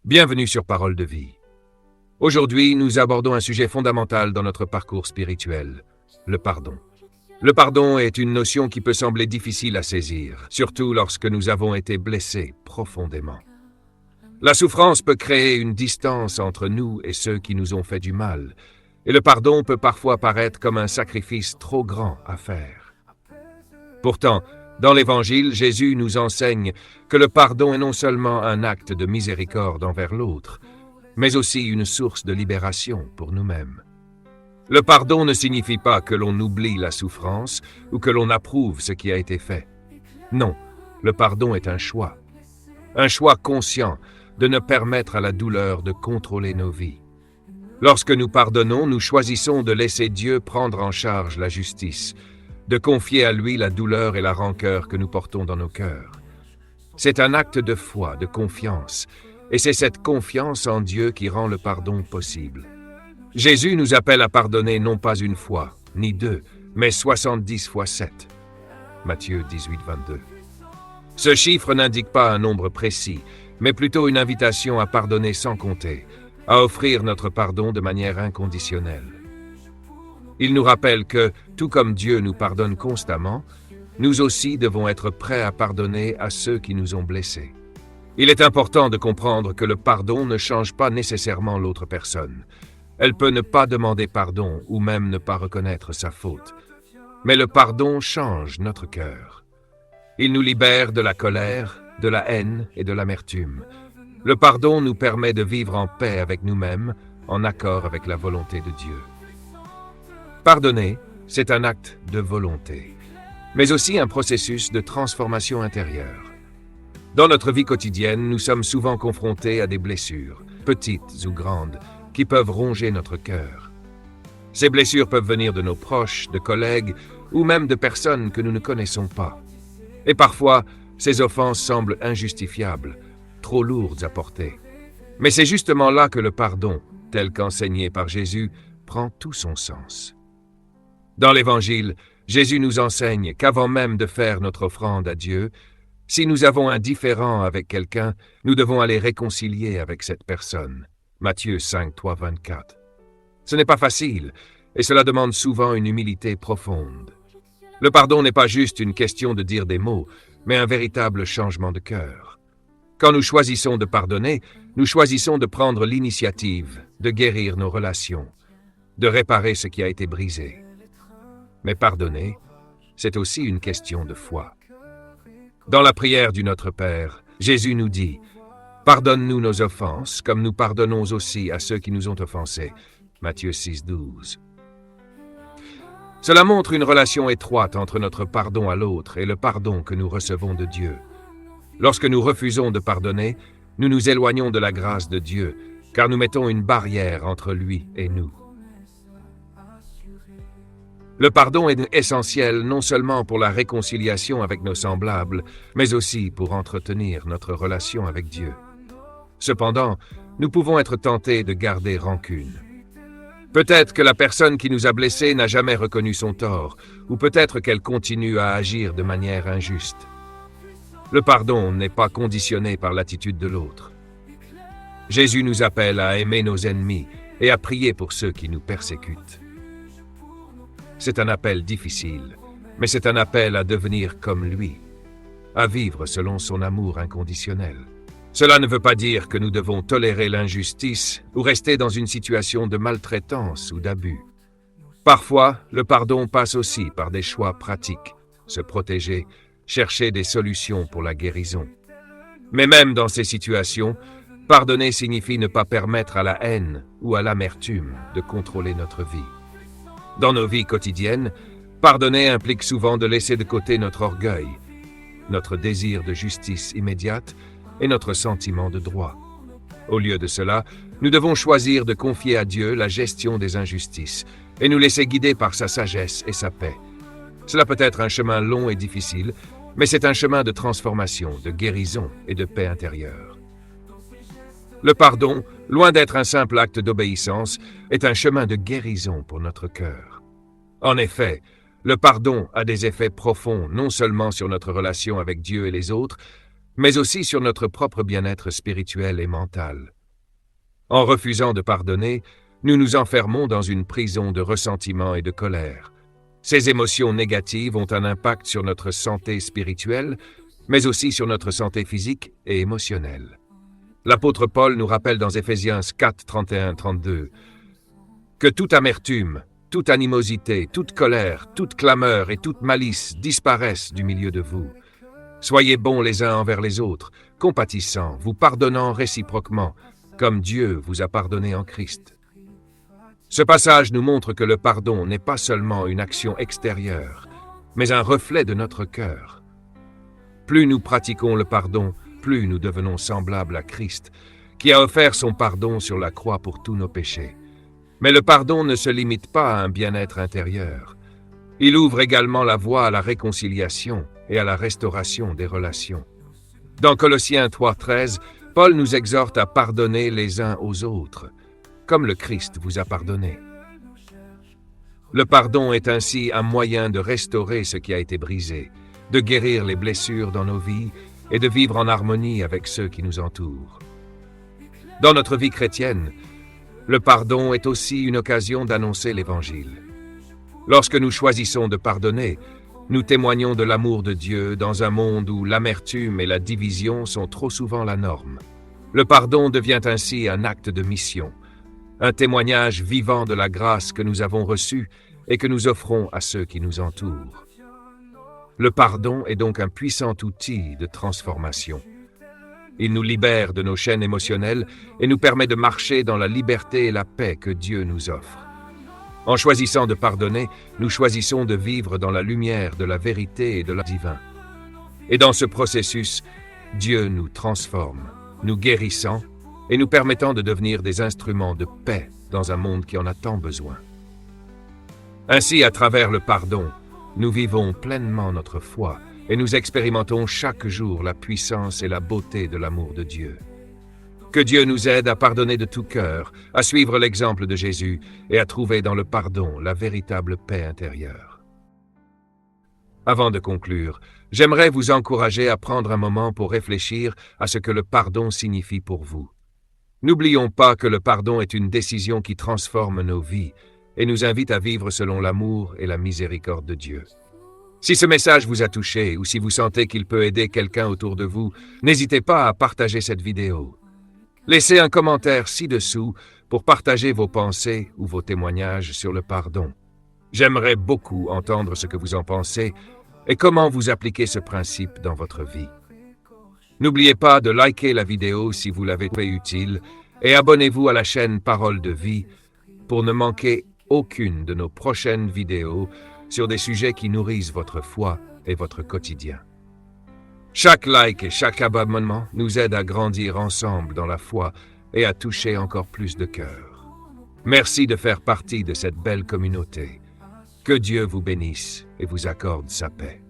Bienvenue sur Parole de vie. Aujourd'hui, nous abordons un sujet fondamental dans notre parcours spirituel, le pardon. Le pardon est une notion qui peut sembler difficile à saisir, surtout lorsque nous avons été blessés profondément. La souffrance peut créer une distance entre nous et ceux qui nous ont fait du mal, et le pardon peut parfois paraître comme un sacrifice trop grand à faire. Pourtant, dans l'Évangile, Jésus nous enseigne que le pardon est non seulement un acte de miséricorde envers l'autre, mais aussi une source de libération pour nous-mêmes. Le pardon ne signifie pas que l'on oublie la souffrance ou que l'on approuve ce qui a été fait. Non, le pardon est un choix conscient de ne permettre à la douleur de contrôler nos vies. Lorsque nous pardonnons, nous choisissons de laisser Dieu prendre en charge la justice, de confier à lui la douleur et la rancœur que nous portons dans nos cœurs. C'est un acte de foi, de confiance, et c'est cette confiance en Dieu qui rend le pardon possible. Jésus nous appelle à pardonner non pas une fois, ni deux, mais 70 fois 7. Matthieu 18, 22. Ce chiffre n'indique pas un nombre précis, mais plutôt une invitation à pardonner sans compter, à offrir notre pardon de manière inconditionnelle. Il nous rappelle que, tout comme Dieu nous pardonne constamment, nous aussi devons être prêts à pardonner à ceux qui nous ont blessés. Il est important de comprendre que le pardon ne change pas nécessairement l'autre personne. Elle peut ne pas demander pardon ou même ne pas reconnaître sa faute. Mais le pardon change notre cœur. Il nous libère de la colère, de la haine et de l'amertume. Le pardon nous permet de vivre en paix avec nous-mêmes, en accord avec la volonté de Dieu. Pardonner, c'est un acte de volonté, mais aussi un processus de transformation intérieure. Dans notre vie quotidienne, nous sommes souvent confrontés à des blessures, petites ou grandes, qui peuvent ronger notre cœur. Ces blessures peuvent venir de nos proches, de collègues ou même de personnes que nous ne connaissons pas. Et parfois, ces offenses semblent injustifiables, trop lourdes à porter. Mais c'est justement là que le pardon, tel qu'enseigné par Jésus, prend tout son sens. Dans l'Évangile, Jésus nous enseigne qu'avant même de faire notre offrande à Dieu, si nous avons un différend avec quelqu'un, nous devons aller réconcilier avec cette personne. Matthieu 5, 3, 24. Ce n'est pas facile, et cela demande souvent une humilité profonde. Le pardon n'est pas juste une question de dire des mots, mais un véritable changement de cœur. Quand nous choisissons de pardonner, nous choisissons de prendre l'initiative, de guérir nos relations, de réparer ce qui a été brisé. Mais pardonner, c'est aussi une question de foi. Dans la prière du Notre Père, Jésus nous dit « Pardonne-nous nos offenses, comme nous pardonnons aussi à ceux qui nous ont offensés. » Matthieu 6, 12. Cela montre une relation étroite entre notre pardon à l'autre et le pardon que nous recevons de Dieu. Lorsque nous refusons de pardonner, nous nous éloignons de la grâce de Dieu, car nous mettons une barrière entre lui et nous. Le pardon est essentiel non seulement pour la réconciliation avec nos semblables, mais aussi pour entretenir notre relation avec Dieu. Cependant, nous pouvons être tentés de garder rancune. Peut-être que la personne qui nous a blessés n'a jamais reconnu son tort, ou peut-être qu'elle continue à agir de manière injuste. Le pardon n'est pas conditionné par l'attitude de l'autre. Jésus nous appelle à aimer nos ennemis et à prier pour ceux qui nous persécutent. C'est un appel difficile, mais c'est un appel à devenir comme lui, à vivre selon son amour inconditionnel. Cela ne veut pas dire que nous devons tolérer l'injustice ou rester dans une situation de maltraitance ou d'abus. Parfois, le pardon passe aussi par des choix pratiques, se protéger, chercher des solutions pour la guérison. Mais même dans ces situations, pardonner signifie ne pas permettre à la haine ou à l'amertume de contrôler notre vie. Dans nos vies quotidiennes, pardonner implique souvent de laisser de côté notre orgueil, notre désir de justice immédiate et notre sentiment de droit. Au lieu de cela, nous devons choisir de confier à Dieu la gestion des injustices et nous laisser guider par sa sagesse et sa paix. Cela peut être un chemin long et difficile, mais c'est un chemin de transformation, de guérison et de paix intérieure. Le pardon, loin d'être un simple acte d'obéissance, est un chemin de guérison pour notre cœur. En effet, le pardon a des effets profonds non seulement sur notre relation avec Dieu et les autres, mais aussi sur notre propre bien-être spirituel et mental. En refusant de pardonner, nous nous enfermons dans une prison de ressentiment et de colère. Ces émotions négatives ont un impact sur notre santé spirituelle, mais aussi sur notre santé physique et émotionnelle. L'apôtre Paul nous rappelle dans Éphésiens 4, 31-32 que toute amertume, toute animosité, toute colère, toute clameur et toute malice disparaissent du milieu de vous. Soyez bons les uns envers les autres, compatissants, vous pardonnant réciproquement, comme Dieu vous a pardonné en Christ. Ce passage nous montre que le pardon n'est pas seulement une action extérieure, mais un reflet de notre cœur. Plus nous pratiquons le pardon, plus nous devenons semblables à Christ, qui a offert son pardon sur la croix pour tous nos péchés. Mais le pardon ne se limite pas à un bien-être intérieur. Il ouvre également la voie à la réconciliation et à la restauration des relations. Dans Colossiens 3,13, Paul nous exhorte à pardonner les uns aux autres, comme le Christ vous a pardonné. Le pardon est ainsi un moyen de restaurer ce qui a été brisé, de guérir les blessures dans nos vies et de vivre en harmonie avec ceux qui nous entourent. Dans notre vie chrétienne, le pardon est aussi une occasion d'annoncer l'Évangile. Lorsque nous choisissons de pardonner, nous témoignons de l'amour de Dieu dans un monde où l'amertume et la division sont trop souvent la norme. Le pardon devient ainsi un acte de mission, un témoignage vivant de la grâce que nous avons reçue et que nous offrons à ceux qui nous entourent. Le pardon est donc un puissant outil de transformation. Il nous libère de nos chaînes émotionnelles et nous permet de marcher dans la liberté et la paix que Dieu nous offre. En choisissant de pardonner, nous choisissons de vivre dans la lumière de la vérité et de la divin. Et dans ce processus, Dieu nous transforme, nous guérissant et nous permettant de devenir des instruments de paix dans un monde qui en a tant besoin. Ainsi, à travers le pardon, nous vivons pleinement notre foi et nous expérimentons chaque jour la puissance et la beauté de l'amour de Dieu. Que Dieu nous aide à pardonner de tout cœur, à suivre l'exemple de Jésus et à trouver dans le pardon la véritable paix intérieure. Avant de conclure, j'aimerais vous encourager à prendre un moment pour réfléchir à ce que le pardon signifie pour vous. N'oublions pas que le pardon est une décision qui transforme nos vies et nous invite à vivre selon l'amour et la miséricorde de Dieu. Si ce message vous a touché ou si vous sentez qu'il peut aider quelqu'un autour de vous, n'hésitez pas à partager cette vidéo. Laissez un commentaire ci-dessous pour partager vos pensées ou vos témoignages sur le pardon. J'aimerais beaucoup entendre ce que vous en pensez et comment vous appliquez ce principe dans votre vie. N'oubliez pas de liker la vidéo si vous l'avez trouvée utile et abonnez-vous à la chaîne Parole de Vie pour ne manquer aucune de nos prochaines vidéos sur des sujets qui nourrissent votre foi et votre quotidien. Chaque like et chaque abonnement nous aide à grandir ensemble dans la foi et à toucher encore plus de cœurs. Merci de faire partie de cette belle communauté. Que Dieu vous bénisse et vous accorde sa paix.